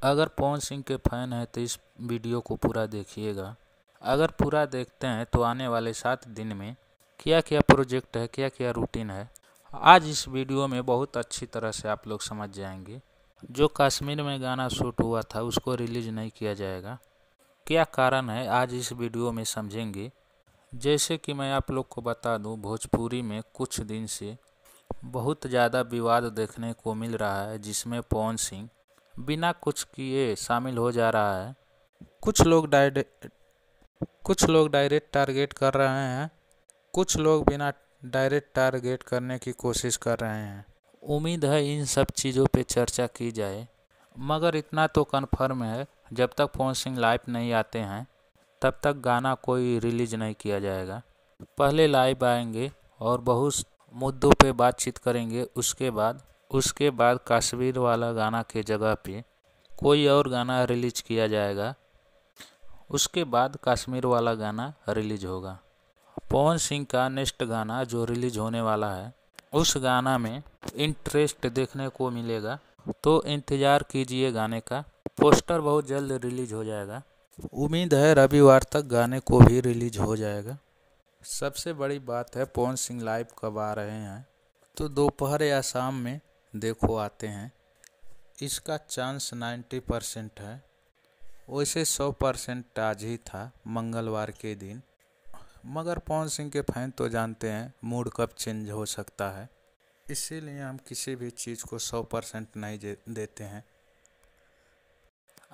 अगर पवन सिंह के फैन हैं तो इस वीडियो को पूरा देखिएगा। अगर पूरा देखते हैं तो आने वाले 7 दिन में क्या क्या प्रोजेक्ट है, क्या क्या रूटीन है, आज इस वीडियो में बहुत अच्छी तरह से आप लोग समझ जाएंगे। जो कश्मीर में गाना शूट हुआ था उसको रिलीज नहीं किया जाएगा, क्या कारण है आज इस वीडियो में समझेंगे। जैसे कि मैं आप लोग को बता दूं, भोजपुरी में कुछ दिन से बहुत ज़्यादा विवाद देखने को मिल रहा है, जिसमें पवन सिंह बिना कुछ किए शामिल हो जा रहा है। कुछ लोग डायरेक्ट टारगेट कर रहे हैं, कुछ लोग बिना डायरेक्ट टारगेट करने की कोशिश कर रहे हैं। उम्मीद है इन सब चीज़ों पे चर्चा की जाए, मगर इतना तो कन्फर्म है जब तक पवन सिंह लाइव नहीं आते हैं तब तक गाना कोई रिलीज नहीं किया जाएगा। पहले लाइव आएंगे और बहुत मुद्दों पे बातचीत करेंगे, उसके बाद कश्मीर वाला गाना के जगह पे कोई और गाना रिलीज किया जाएगा। उसके बाद कश्मीर वाला गाना रिलीज होगा। पवन सिंह का नेक्स्ट गाना जो रिलीज होने वाला है, उस गाना में इंटरेस्ट देखने को मिलेगा, तो इंतज़ार कीजिए गाने का। पोस्टर बहुत जल्द रिलीज हो जाएगा। उम्मीद है रविवार तक गाने को भी रिलीज हो जाएगा। सबसे बड़ी बात है पवन सिंह लाइव कब आ रहे हैं, तो दोपहर या शाम में देखो आते हैं। इसका चांस 90% है, वैसे 100% आज ही था मंगलवार के दिन, मगर पवन सिंह के फैन तो जानते हैं मूड कब चेंज हो सकता है, इसीलिए हम किसी भी चीज़ को 100% नहीं देते हैं।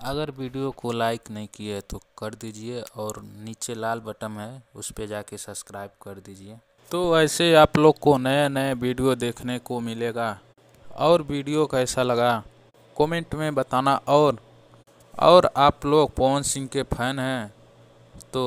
अगर वीडियो को लाइक नहीं किए तो कर दीजिए और नीचे लाल बटन है उस पर जाके सब्सक्राइब कर दीजिए। तो ऐसे आप लोग को नए नए वीडियो देखने को मिलेगा। और वीडियो कैसा लगा कमेंट में बताना। और आप लोग पवन सिंह के फैन हैं तो